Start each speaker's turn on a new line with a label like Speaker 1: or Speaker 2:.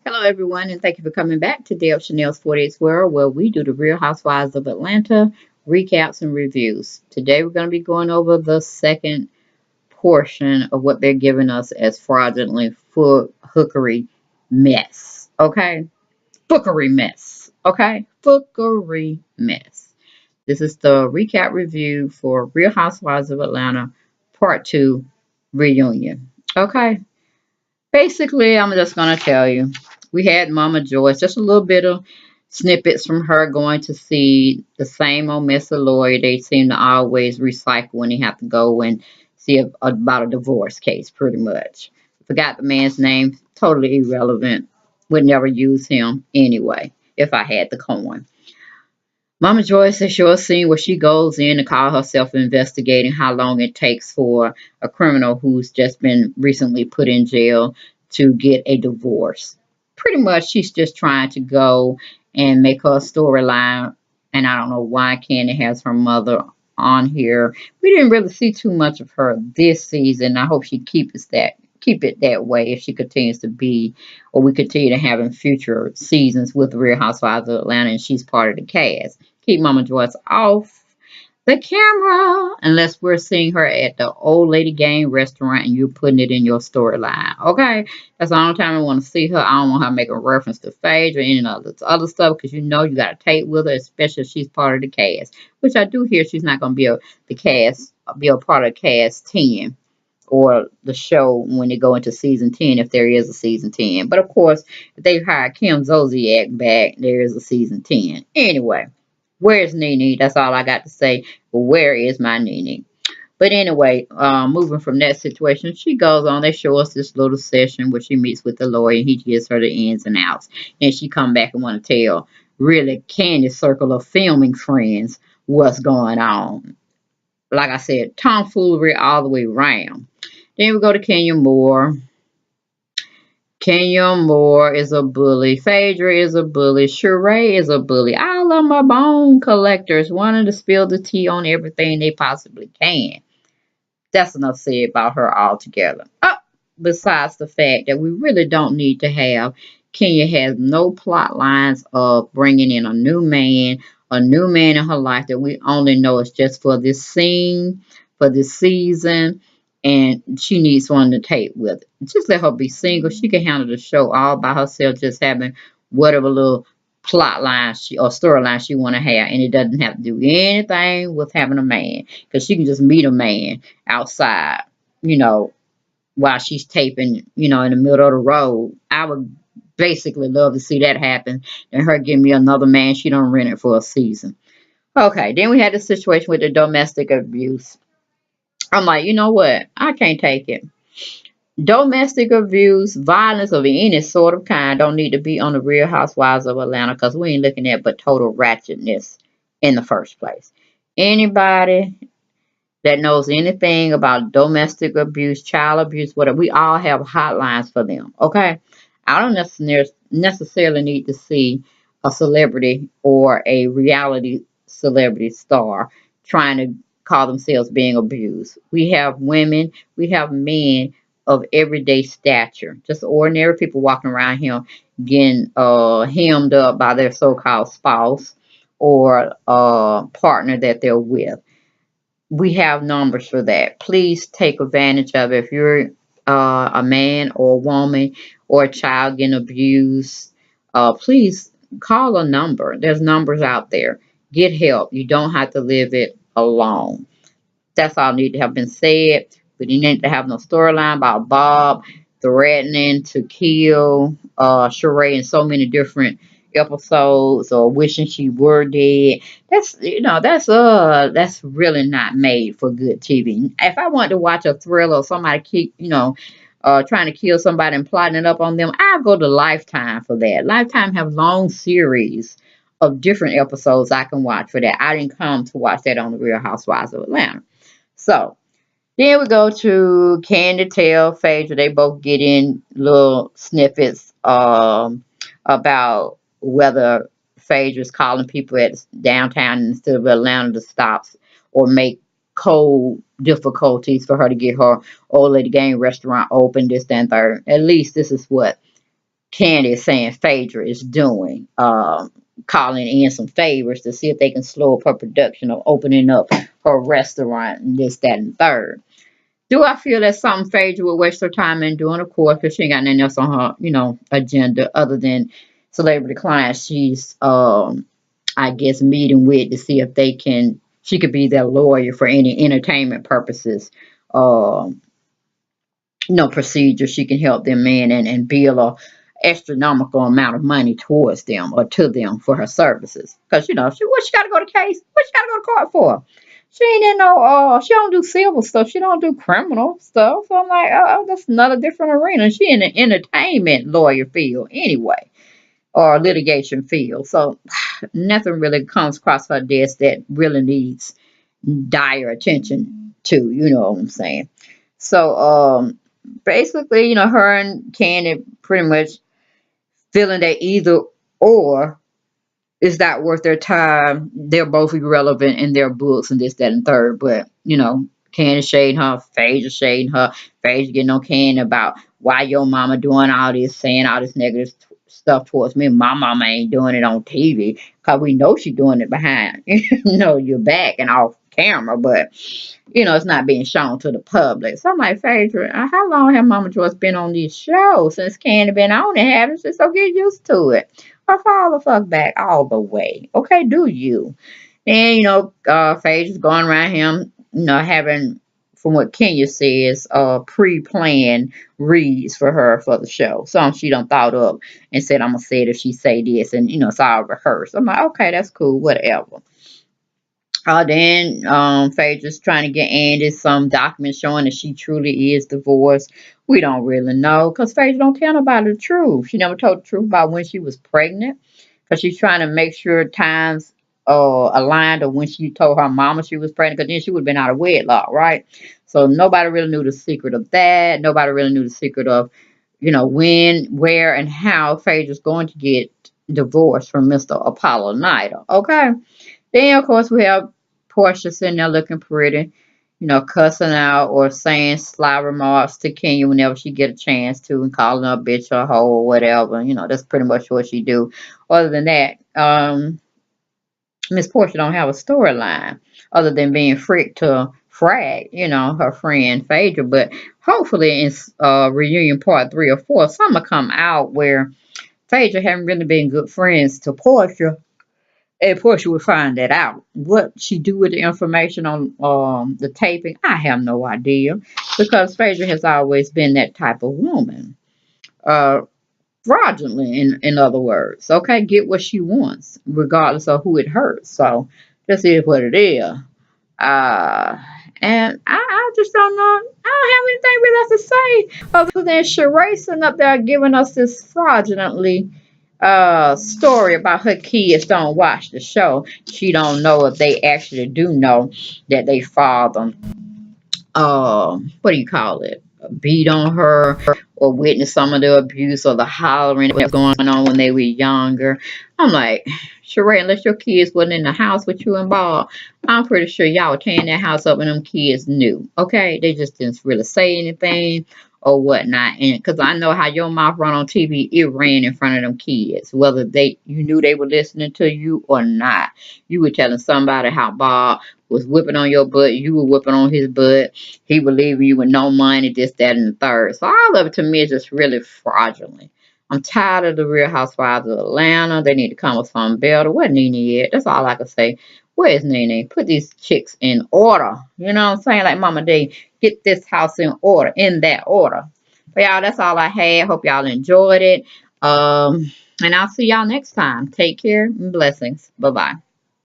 Speaker 1: Hello, everyone, and thank you for coming back to Dale Chanel's 48 World, where we do the Real Housewives of Atlanta recaps and reviews. Today, we're going to be going over the second portion of what they're giving us as fraudulently full hookery mess. Okay? Fookery mess. Okay? Fookery mess. This is the recap review for Real Housewives of Atlanta Part 2 Reunion. Okay? Basically, I'm just going to tell you. We had Mama Joyce, just a little bit of snippets from her going to see the same old mess of lawyer they seem to always recycle when they have to go and see about a divorce case, pretty much. Forgot the man's name, totally irrelevant. Would never use him anyway if I had the coin. Mama Joyce has sure seen where she goes in to call herself investigating how long it takes for a criminal who's just been recently put in jail to get a divorce. Pretty much, she's just trying to go and make her storyline. And I don't know why Candy has her mother on here. We didn't really see too much of her this season. I hope she keep it that way if she continues to be, or we continue to have in future seasons with the Real Housewives of Atlanta and she's part of the cast. Keep Mama Joyce off the camera unless we're seeing her at the old lady gang restaurant and you're putting it in your storyline. Okay? That's the only time I want to see her. I don't want her making reference to Phage or any of this other stuff because you know you got to tape with her, especially if she's part of the cast. Which I do hear she's not going to be a part of cast 10 or the show when they go into season 10 if there is a season 10. But of course, if they hire Kim Zolciak back, there is a season 10. Anyway, where's Nene? That's all I got to say. But where is my Nene? But anyway, moving from that situation, she goes on. They show us this little session where she meets with the lawyer. And he gives her the ins and outs. And she come back and want to tell really Candy's circle of filming friends what's going on. Like I said, tomfoolery all the way around. Then we go to Kenya Moore. Kenya Moore is a bully. Phaedra is a bully. Sheree is a bully. All of my bone collectors wanting to spill the tea on everything they possibly can. That's enough said about her altogether. Besides the fact that we really don't need to have Kenya has no plot lines of bringing in a new man in her life that we only know is just for this scene, for this season, and she needs one to tape with. Just let her be single. She can handle the show all by herself, just having whatever little plot line or storyline she want to have, and it doesn't have to do anything with having a man because she can just meet a man outside, you know, while she's taping, in the middle of the road. I would basically love to see that happen and her give me another man she don't rent it for a season. Okay, then we had the situation with the domestic abuse. I'm like, you know what? I can't take it. Domestic abuse, violence of any sort of kind don't need to be on the Real Housewives of Atlanta because we ain't looking at but total ratchetness in the first place. Anybody that knows anything about domestic abuse, child abuse, whatever, we all have hotlines for them. Okay, I don't necessarily need to see a celebrity or a reality celebrity star trying to call themselves being abused. We have women, we have men of everyday stature, just ordinary people walking around here getting hemmed up by their so-called spouse or partner that they're with. We have numbers for that. Please take advantage of it. If you're a man or a woman or a child getting abused, please call a number. There's numbers out there. Get help. You don't have to live it alone. That's all need to have been said. But you need to have no storyline about Bob threatening to kill Sheree in so many different episodes or wishing she were dead. That's really not made for good TV. If I want to watch a thriller or somebody keep trying to kill somebody and plotting it up on them, I'll go to Lifetime for that. Lifetime have long series of different episodes I can watch for that. I didn't come to watch that on the Real Housewives of Atlanta. So then we go to Candy Tell, Phaedra. They both get in little snippets about whether Phaedra's calling people at downtown instead of Atlanta to stops or make code difficulties for her to get her old lady gang restaurant open, this, that, and third. At least this is what Candy is saying Phaedra is doing, calling in some favors to see if they can slow up her production of opening up her restaurant and this, that, and third. Do I feel that's something Phaedra would waste her time in doing? Of course, because she ain't got nothing else on her, agenda other than celebrity clients she's, I guess, meeting with to see if she could be their lawyer for any entertainment purposes. Um, Procedure she can help them in and bill a astronomical amount of money towards them or to them for her services. Because what she got to go to case? What she got to go to court for? She ain't in no she don't do civil stuff. She don't do criminal stuff. So I'm like, oh, that's another different arena. She in the entertainment lawyer field anyway, or litigation field. So nothing really comes across her desk that really needs dire attention to. You know what I'm saying? So basically, her and Candy pretty much feeling that either or is not worth their time. They're both irrelevant in their books and this, that, and third. But, Candy shading her, Phaedra shading her, Phaedra getting on Candy about why your mama doing all this, saying all this negative stuff towards me. My mama ain't doing it on TV because we know she doing it behind, your back and off camera. But it's not being shown to the public. So I'm like, Phaedra, how long have Mama Joyce been on these shows? Since Candy been on it, haven't she? So get used to it. Or fall the fuck back all the way. Okay, do you? And, Phaedra's going around him, having, from what Kenya says, pre-planned reads for her for the show. Something she done thought up and said, I'm going to say it if she say this. And, it's all rehearsed. I'm like, okay, that's cool, whatever. Then Phaedra's trying to get Andy some documents showing that she truly is divorced. We don't really know because Phaedra don't tell nobody the truth. She never told the truth about when she was pregnant because she's trying to make sure times aligned of when she told her mama she was pregnant because then she would have been out of wedlock, right? So nobody really knew the secret of that. Nobody really knew the secret of, when, where, and how Phaedra's going to get divorced from Mr. Apollo Nida. Okay? Then, of course, we have Portia sitting there looking pretty, cussing out or saying sly remarks to Kenya whenever she get a chance to and calling her a bitch or a hoe or whatever. That's pretty much what she do. Other than that, Miss Portia don't have a storyline other than being fricked to frag, her friend Phaedra. But hopefully in reunion part 3 or 4, something will come out where Phaedra haven't really been good friends to Portia and Portia would find that out. What she do with the information on the taping, I have no idea. Because Phaedra has always been that type of woman. Uh, Fraudulent, in other words. Okay, get what she wants, regardless of who it hurts. So, this is what it is. And I just don't know. I don't have anything really else to say other than Sheree sitting up there giving us this fraudulently story about her kids don't watch the show. She don't know if they actually do know that they father what do you call it, beat on her or witness some of the abuse or the hollering that was going on when they were younger. I'm like, Sheree, unless your kids wasn't in the house with you involved, I'm pretty sure y'all were tearing that house up and them kids knew. Okay, they just didn't really say anything or whatnot. And because I know how your mouth run on TV, it ran in front of them kids, whether you knew they were listening to you or not. You were telling somebody how Bob was whipping on your butt, you were whipping on his butt, he would leave you with no money, this, that, and the third. So all of it to me is just really fraudulent. I'm tired of the Real Housewives of Atlanta. They need to come with something better. Where Nene at? That's all I can say. Where's Nene? Put these chicks in order. You know what I'm saying? Like Mama D, get this house in order, in that order. But y'all, that's all I had. Hope y'all enjoyed it. And I'll see y'all next time. Take care and blessings. Bye-bye.